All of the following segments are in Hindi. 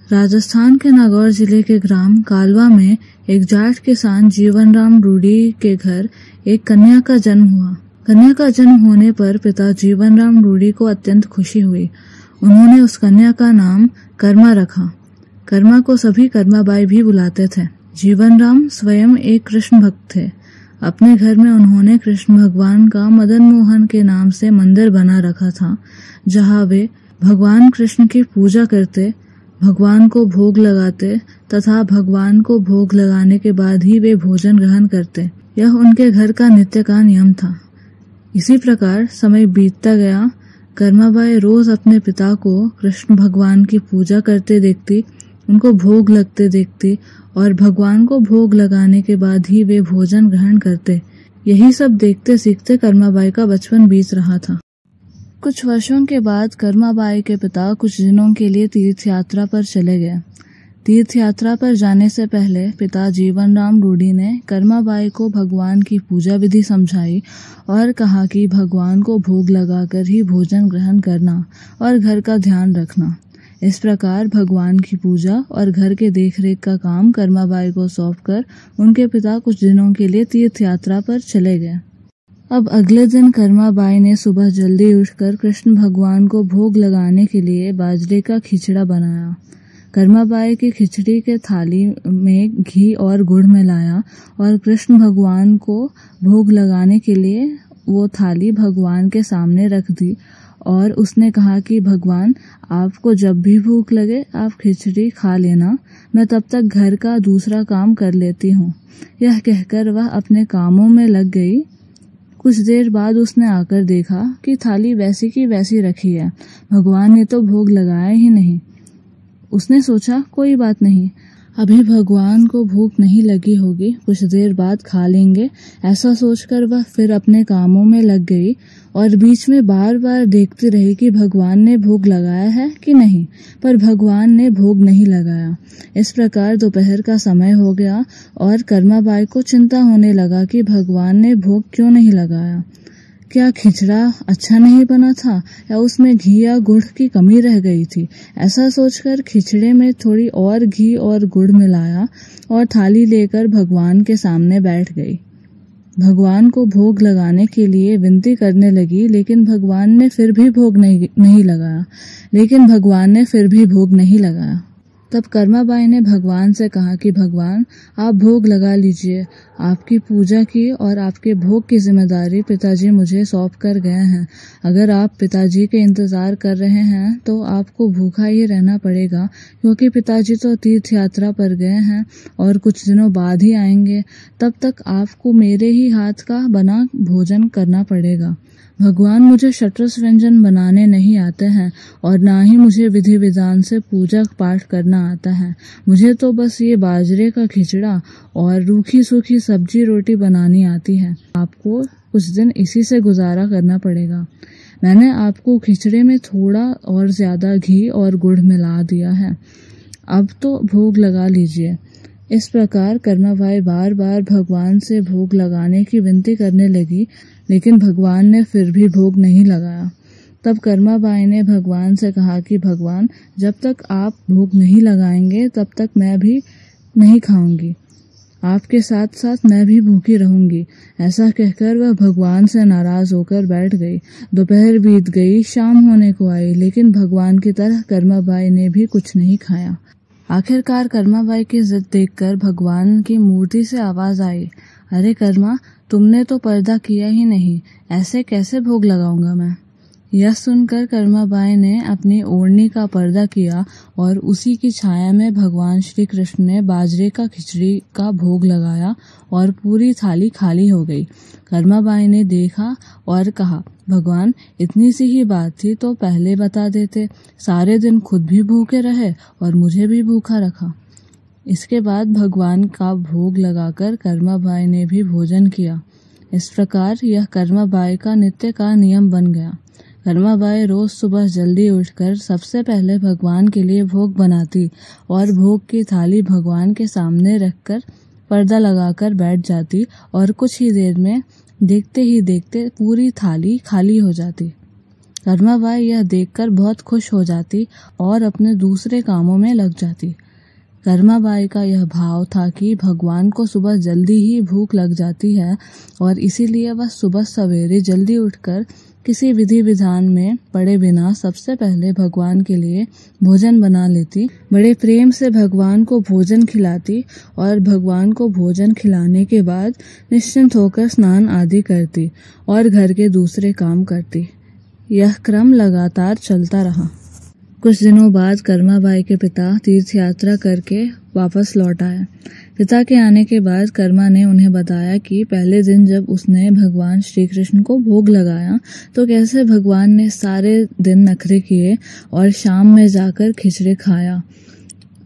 राजस्थान के नागौर जिले के ग्राम कालवा में एक जाट किसान जीवनराम रूडी के घर एक कन्या का जन्म हुआ। कन्या का जन्म होने पर पिता जीवनराम रूडी को अत्यंत खुशी हुई। उन्होंने उस कन्या का नाम कर्मा रखा। कर्मा को सभी कर्माबाई भी बुलाते थे। जीवनराम स्वयं एक कृष्ण भक्त थे। अपने घर में उन्होंने कृष्ण भगवान का मदन मोहन के नाम से मंदिर बना रखा था, जहाँ वे भगवान कृष्ण की पूजा करते, भगवान को भोग लगाते तथा भगवान को भोग लगाने के बाद ही वे भोजन ग्रहण करते। यह उनके घर का नित्य का नियम था। इसी प्रकार समय बीतता गया। कर्माबाई रोज अपने पिता को कृष्ण भगवान की पूजा करते देखती, उनको भोग लगते देखती और भगवान को भोग लगाने के बाद ही वे भोजन ग्रहण करते। यही सब देखते सीखते कर्माबाई का बचपन बीत रहा था। कुछ वर्षों के बाद कर्माबाई के पिता कुछ दिनों के लिए तीर्थ यात्रा पर चले गए। तीर्थ यात्रा पर जाने से पहले पिता जीवनराम रूडी ने कर्माबाई को भगवान की पूजा विधि समझाई और कहा कि भगवान को भोग लगाकर ही भोजन ग्रहण करना और घर का ध्यान रखना। इस प्रकार भगवान की पूजा और घर के देखरेख का काम कर्माबाई को सौंपकर उनके पिता कुछ दिनों के लिए तीर्थ यात्रा पर चले गए। अब अगले दिन कर्माबाई ने सुबह जल्दी उठकर कृष्ण भगवान को भोग लगाने के लिए बाजरे का खिचड़ा बनाया। कर्माबाई की खिचड़ी के थाली में घी और गुड़ मिलाया और कृष्ण भगवान को भोग लगाने के लिए वो थाली भगवान के सामने रख दी और उसने कहा कि भगवान, आपको जब भी भूख लगे आप खिचड़ी खा लेना, मैं तब तक घर का दूसरा काम कर लेती हूँ। यह कहकर वह अपने कामों में लग गई। कुछ देर बाद उसने आकर देखा कि थाली वैसी की वैसी रखी है। भगवान ने तो भोग लगाया ही नहीं। उसने सोचा कोई बात नहीं, अभी भगवान को भूख नहीं लगी होगी, कुछ देर बाद खा लेंगे। ऐसा सोचकर वह फिर अपने कामों में लग गई और बीच में बार बार देखती रही कि भगवान ने भोग लगाया है कि नहीं, पर भगवान ने भोग नहीं लगाया। इस प्रकार दोपहर का समय हो गया और कर्माबाई को चिंता होने लगा कि भगवान ने भोग क्यों नहीं लगाया। क्या खिचड़ा अच्छा नहीं बना था या उसमें घी या गुड़ की कमी रह गई थी? ऐसा सोचकर खिचड़े में थोड़ी और घी और गुड़ मिलाया और थाली लेकर भगवान के सामने बैठ गई। भगवान को भोग लगाने के लिए विनती करने लगी, लेकिन भगवान ने फिर भी भोग नहीं लगाया। तब कर्माबाई ने भगवान से कहा कि भगवान, आप भोग लगा लीजिए। आपकी पूजा की और आपके भोग की जिम्मेदारी पिताजी मुझे सौंप कर गए हैं। अगर आप पिताजी के इंतजार कर रहे हैं तो आपको भूखा ही रहना पड़ेगा, क्योंकि पिताजी तो तीर्थ यात्रा पर गए हैं और कुछ दिनों बाद ही आएंगे। तब तक आपको मेरे ही हाथ का बना भोजन करना पड़ेगा। भगवान, मुझे शतरस व्यंजन बनाने नहीं आते हैं और ना ही मुझे विधि विधान से पूजा पाठ करना आता है। मुझे तो बस ये बाजरे का खिचड़ा और रूखी सूखी सब्जी रोटी बनानी आती है। आपको कुछ दिन इसी से गुजारा करना पड़ेगा। मैंने आपको खिचड़े में थोड़ा और ज्यादा घी और गुड़ मिला दिया है। अब तो भोग लगा लीजिए। इस प्रकार कर्माबाई बार बार भगवान से भोग लगाने की विनती करने लगी, लेकिन भगवान ने फिर भी भोग नहीं लगाया। तब कर्माबाई ने भगवान से कहा कि भगवान, जब तक आप भोग नहीं लगाएंगे तब तक मैं भी नहीं खाऊंगी। आपके साथ साथ मैं भी भूखी रहूंगी। ऐसा कहकर वह भगवान से नाराज होकर बैठ गई। दोपहर बीत गई, शाम होने को आई, लेकिन भगवान की तरह कर्माबाई ने भी कुछ नहीं खाया। आखिरकार कर्माबाई की जिद देखकर भगवान की मूर्ति से आवाज आई, अरे कर्मा, तुमने तो पर्दा किया ही नहीं, ऐसे कैसे भोग लगाऊंगा मैं? यह सुनकर कर्माबाई ने अपनी ओढ़नी का पर्दा किया और उसी की छाया में भगवान श्री कृष्ण ने बाजरे का खिचड़ी का भोग लगाया और पूरी थाली खाली हो गई। कर्माबाई ने देखा और कहा, भगवान, इतनी सी ही बात थी तो पहले बता देते। सारे दिन खुद भी भूखे रहे और मुझे भी भूखा रखा। इसके बाद भगवान का भोग लगाकर कर्माबाई ने भी भोजन किया। इस प्रकार यह कर्माबाई का नित्य का नियम बन गया। कर्माबाई रोज सुबह जल्दी उठकर सबसे पहले भगवान के लिए भोग बनाती और भोग की थाली भगवान के सामने रखकर पर्दा लगाकर बैठ जाती और कुछ ही देर में देखते ही देखते पूरी थाली खाली हो जाती। कर्माबाई यह देखकर बहुत खुश हो जाती और अपने दूसरे कामों में लग जाती। कर्माबाई का यह भाव था कि भगवान को सुबह जल्दी ही भूख लग जाती है और इसीलिए वह सुबह सवेरे जल्दी उठकर किसी विधि विधान में पड़े बिना सबसे पहले भगवान के लिए भोजन बना लेती, बड़े प्रेम से भगवान को भोजन खिलाती और भगवान को भोजन खिलाने के बाद निश्चिंत होकर स्नान आदि करती और घर के दूसरे काम करती। यह क्रम लगातार चलता रहा। कुछ दिनों बाद कर्माबाई के पिता तीर्थ यात्रा करके वापस लौट आए। पिता के आने के बाद कर्मा ने उन्हें बताया कि पहले दिन जब उसने भगवान श्री कृष्ण को भोग लगाया तो कैसे भगवान ने सारे दिन नखरे किए और शाम में जाकर खिचड़ी खाया,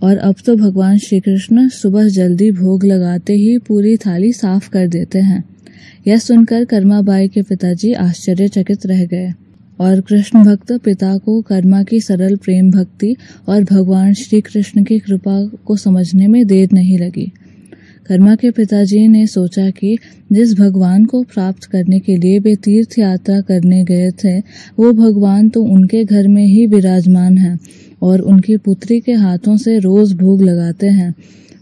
और अब तो भगवान श्री कृष्ण सुबह जल्दी भोग लगाते ही पूरी थाली साफ कर देते हैं। यह सुनकर कर्माबाई के पिताजी आश्चर्यचकित रह गए और कृष्ण भक्त पिता को कर्मा की सरल प्रेम भक्ति और भगवान श्री कृष्ण की कृपा को समझने में देर नहीं लगी। कर्मा के पिताजी ने सोचा कि जिस भगवान को प्राप्त करने के लिए वे तीर्थ यात्रा करने गए थे वो भगवान तो उनके घर में ही विराजमान है और उनकी पुत्री के हाथों से रोज भोग लगाते हैं।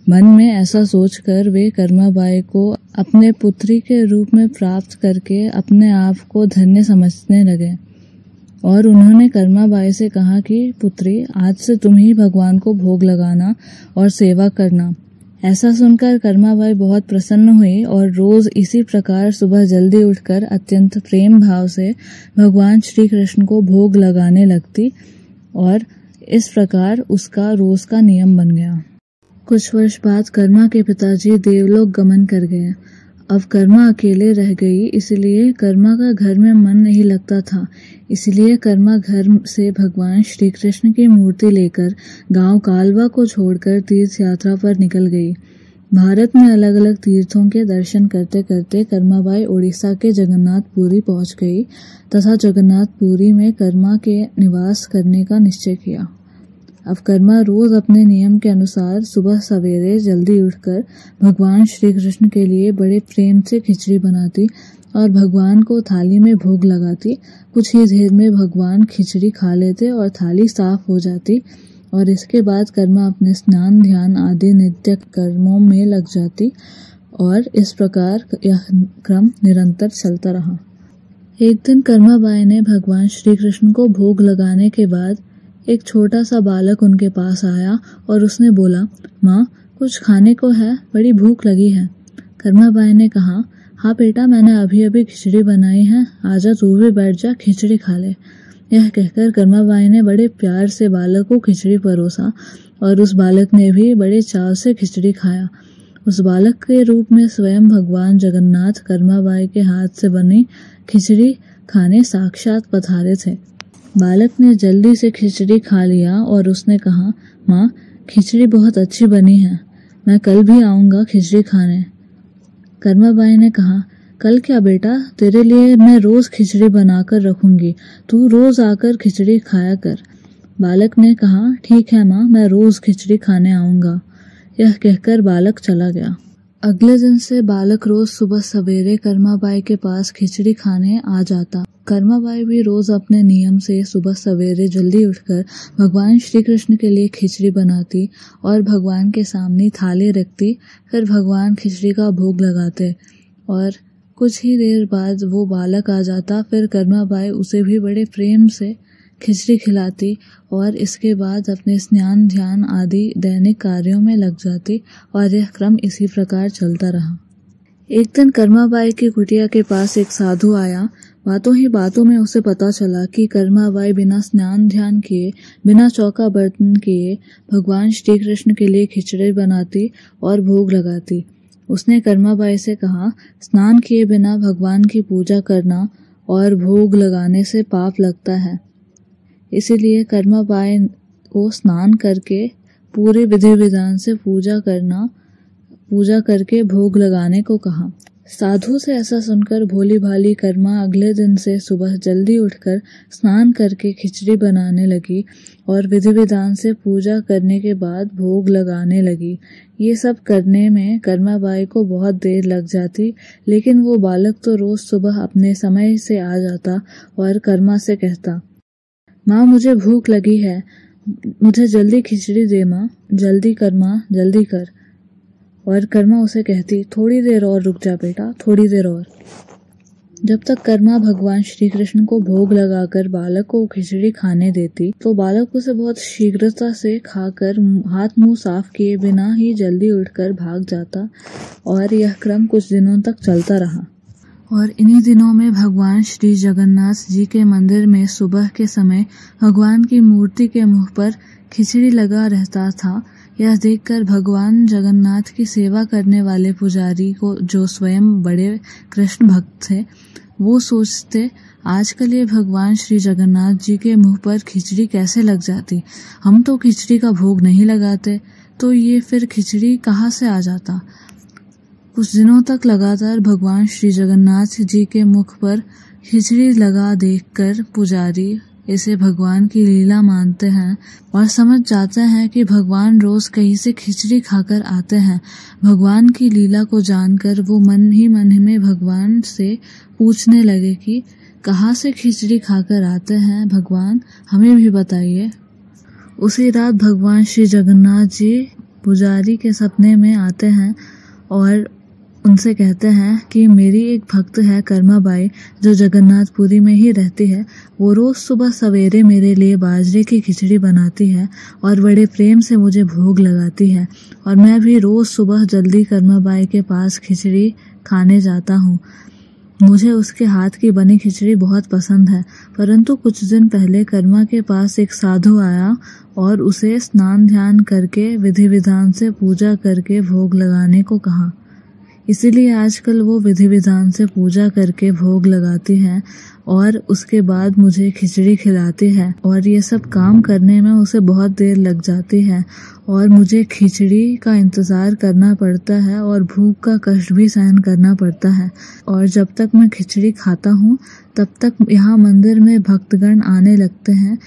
मन में ऐसा सोचकर वे कर्माबाई को अपने पुत्री के रूप में प्राप्त करके अपने आप को धन्य समझने लगे और उन्होंने कर्माबाई से कहा कि पुत्री, आज से तुम ही भगवान को भोग लगाना और सेवा करना। ऐसा सुनकर कर्माबाई बहुत प्रसन्न हुई और रोज इसी प्रकार सुबह जल्दी उठकर अत्यंत प्रेम भाव से भगवान श्री कृष्ण को भोग लगाने लगती और इस प्रकार उसका रोज का नियम बन गया। कुछ वर्ष बाद कर्मा के पिताजी देवलोक गमन कर गए। अब कर्मा अकेले रह गई, इसलिए कर्मा का घर में मन नहीं लगता था। इसलिए कर्मा घर से भगवान श्री कृष्ण की मूर्ति लेकर गांव कालवा को छोड़कर तीर्थ यात्रा पर निकल गई। भारत में अलग अलग तीर्थों के दर्शन करते करते कर्माबाई उड़ीसा के जगन्नाथपुरी पहुंच गई तथा जगन्नाथपुरी में कर्मा के निवास करने का निश्चय किया। अब कर्मा रोज अपने नियम के अनुसार सुबह सवेरे जल्दी उठकर भगवान श्री कृष्ण के लिए बड़े प्रेम से खिचड़ी बनाती और भगवान को थाली में भोग लगाती। कुछ ही देर में भगवान खिचड़ी खा लेते और थाली साफ हो जाती और इसके बाद कर्मा अपने स्नान ध्यान आदि नित्य कर्मों में लग जाती और इस प्रकार यह क्रम निरंतर चलता रहा। एक दिन कर्माबाई ने भगवान श्री कृष्ण को भोग लगाने के बाद एक छोटा सा बालक उनके पास आया और उसने बोला, माँ, कुछ खाने को है, बड़ी भूख लगी है। कर्माबाई ने कहा, हाँ बेटा, मैंने अभी अभी खिचड़ी बनाई है, आजा तू भी बैठ जा, खिचड़ी खा ले। यह कहकर कर्माबाई ने बड़े प्यार से बालक को खिचड़ी परोसा और उस बालक ने भी बड़े चाव से खिचड़ी खाया। उस बालक के रूप में स्वयं भगवान जगन्नाथ कर्माबाई के हाथ से बनी खिचड़ी खाने साक्षात पधारे थे। बालक ने जल्दी से खिचड़ी खा लिया और उसने कहा, माँ, खिचड़ी बहुत अच्छी बनी है, मैं कल भी आऊंगा खिचड़ी खाने। कर्माबाई ने कहा, कल क्या बेटा, तेरे लिए मैं रोज खिचड़ी बनाकर रखूंगी, तू रोज आकर खिचड़ी खाया कर। बालक ने कहा, ठीक है माँ, मैं रोज खिचड़ी खाने आऊंगा। यह कहकर बालक चला गया। अगले दिन से बालक रोज सुबह सवेरे कर्माबाई के पास खिचड़ी खाने आ जाता। कर्माबाई भी रोज अपने नियम से सुबह सवेरे जल्दी उठकर भगवान श्री कृष्ण के लिए खिचड़ी बनाती और भगवान के सामने थाली रखती। फिर भगवान खिचड़ी का भोग लगाते और कुछ ही देर बाद वो बालक आ जाता। फिर कर्माबाई उसे भी बड़े प्रेम से खिचड़ी खिलाती और इसके बाद अपने स्नान ध्यान आदि दैनिक कार्यों में लग जाती और यह क्रम इसी प्रकार चलता रहा। एक दिन कर्माबाई की कुटिया के पास एक साधु आया। बातों ही बातों में उसे पता चला कि कर्माबाई बिना स्नान ध्यान किए, बिना चौका बर्तन किए भगवान श्री कृष्ण के लिए खिचड़ी बनाती और भोग लगाती। उसने कर्माबाई से कहा, स्नान किए बिना भगवान की पूजा करना और भोग लगाने से पाप लगता है। इसीलिए कर्माबाई को स्नान करके पूरे विधि विधान से पूजा करके भोग लगाने को कहा। साधु से ऐसा सुनकर भोली भाली कर्मा अगले दिन से सुबह जल्दी उठकर स्नान करके खिचड़ी बनाने लगी और विधि विधान से पूजा करने के बाद भोग लगाने लगी। ये सब करने में कर्मा बाई को बहुत देर लग जाती, लेकिन वो बालक तो रोज सुबह अपने समय से आ जाता और कर्मा से कहता, माँ मुझे भूख लगी है, मुझे जल्दी खिचड़ी दे माँ, जल्दी कर माँ, जल्दी कर। और कर्मा उसे कहती, थोड़ी देर और रुक जा बेटा, थोड़ी देर और। जब तक कर्मा भगवान श्री कृष्ण को भोग लगाकर बालक को खिचड़ी खाने देती तो बालक उसे बहुत शीघ्रता से खाकर हाथ मुंह साफ किए बिना ही जल्दी उठकर भाग जाता और यह क्रम कुछ दिनों तक चलता रहा। और इन्हीं दिनों में भगवान श्री जगन्नाथ जी के मंदिर में सुबह के समय भगवान की मूर्ति के मुख पर खिचड़ी लगा रहता था। यह देखकर भगवान जगन्नाथ की सेवा करने वाले पुजारी को, जो स्वयं बड़े कृष्ण भक्त थे, वो सोचते, आजकल ये भगवान श्री जगन्नाथ जी के मुंह पर खिचड़ी कैसे लग जाती, हम तो खिचड़ी का भोग नहीं लगाते, तो ये फिर खिचड़ी कहाँ से आ जाता। कुछ दिनों तक लगातार भगवान श्री जगन्नाथ जी के मुख पर खिचड़ी लगा देखकर पुजारी इसे भगवान की लीला मानते हैं और समझ जाते हैं कि भगवान रोज कहीं से खिचड़ी खाकर आते हैं। भगवान की लीला को जानकर वो मन ही में भगवान से पूछने लगे कि कहाँ से खिचड़ी खाकर आते हैं भगवान, हमें भी बताइए। उसी रात भगवान श्री जगन्नाथ जी पुजारी के सपने में आते हैं और उनसे कहते हैं कि मेरी एक भक्त है कर्मा बाई, जो जगन्नाथपुरी में ही रहती है। वो रोज सुबह सवेरे मेरे लिए बाजरे की खिचड़ी बनाती है और बड़े प्रेम से मुझे भोग लगाती है और मैं भी रोज सुबह जल्दी कर्मा बाई के पास खिचड़ी खाने जाता हूँ। मुझे उसके हाथ की बनी खिचड़ी बहुत पसंद है। परंतु कुछ दिन पहले कर्मा के पास एक साधु आया और उसे स्नान ध्यान करके विधि विधान से पूजा करके भोग लगाने को कहा। इसीलिए आजकल वो विधि विधान से पूजा करके भोग लगाती है और उसके बाद मुझे खिचड़ी खिलाती है और ये सब काम करने में उसे बहुत देर लग जाती है और मुझे खिचड़ी का इंतजार करना पड़ता है और भूख का कष्ट भी सहन करना पड़ता है। और जब तक मैं खिचड़ी खाता हूँ तब तक यहाँ मंदिर में भक्तगण आने लगते हैं,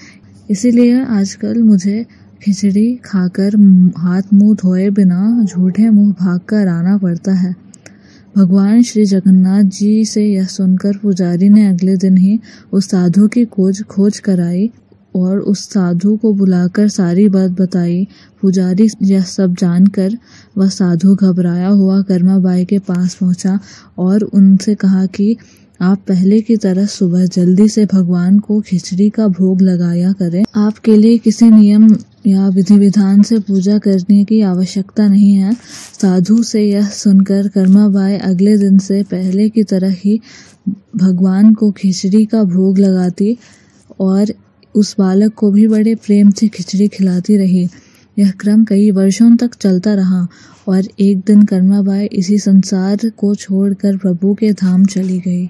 इसीलिए आजकल मुझे खिचड़ी खाकर हाथ मुंह धोए बिना झूठे मुंह भागकर आना पड़ता है। भगवान श्री जगन्नाथ जी से यह सुनकर पुजारी ने अगले दिन ही उस साधु की खोज कराई और उस साधु को बुलाकर सारी बात बताई। पुजारी यह सब जानकर वह साधु घबराया हुआ कर्मा बाई के पास पहुंचा और उनसे कहा कि आप पहले की तरह सुबह जल्दी से भगवान को खिचड़ी का भोग लगाया करें। आपके लिए किसी नियम या विधि विधान से पूजा करने की आवश्यकता नहीं है। साधु से यह सुनकर कर्मा बाई अगले दिन से पहले की तरह ही भगवान को खिचड़ी का भोग लगाती और उस बालक को भी बड़े प्रेम से खिचड़ी खिलाती रही। यह क्रम कई वर्षों तक चलता रहा और एक दिन कर्मा बाई इसी संसार को छोड़कर प्रभु के धाम चली गई।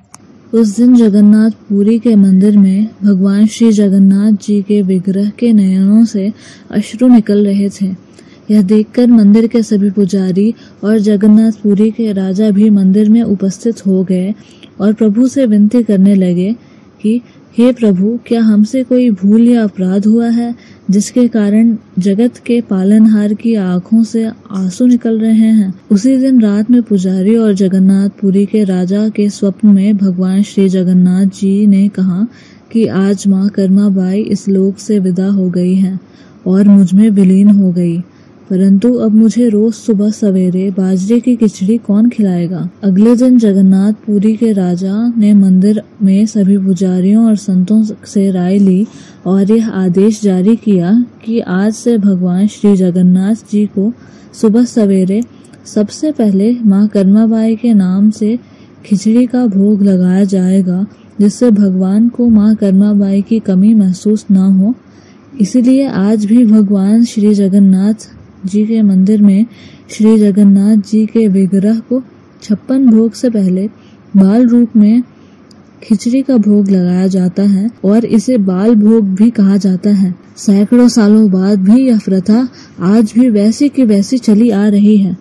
उस दिन जगन्नाथपुरी के मंदिर में भगवान श्री जगन्नाथ जी के विग्रह के नयनों से अश्रु निकल रहे थे। यह देखकर मंदिर के सभी पुजारी और जगन्नाथपुरी के राजा भी मंदिर में उपस्थित हो गए और प्रभु से विनती करने लगे कि हे प्रभु, क्या हमसे कोई भूल या अपराध हुआ है जिसके कारण जगत के पालनहार की आंखों से आंसू निकल रहे हैं। उसी दिन रात में पुजारी और जगन्नाथपुरी के राजा के स्वप्न में भगवान श्री जगन्नाथ जी ने कहा कि आज माँ कर्मा बाई इस लोक से विदा हो गई है और मुझ में विलीन हो गई, परंतु अब मुझे रोज सुबह सवेरे बाजरे की खिचड़ी कौन खिलाएगा। अगले दिन जगन्नाथपुरी के राजा ने मंदिर में सभी पुजारियों और संतों से राय ली और यह आदेश जारी किया कि आज से भगवान श्री जगन्नाथ जी को सुबह सवेरे सबसे पहले माँ कर्मा बाई के नाम से खिचड़ी का भोग लगाया जाएगा, जिससे भगवान को माँ कर्मा बाई की कमी महसूस न हो। इसीलिए आज भी भगवान श्री जगन्नाथ जी के मंदिर में श्री जगन्नाथ जी के विग्रह को 56 भोग से पहले बाल रूप में खिचड़ी का भोग लगाया जाता है और इसे बाल भोग भी कहा जाता है। सैकड़ों सालों बाद भी यह प्रथा आज भी वैसी की वैसी चली आ रही है।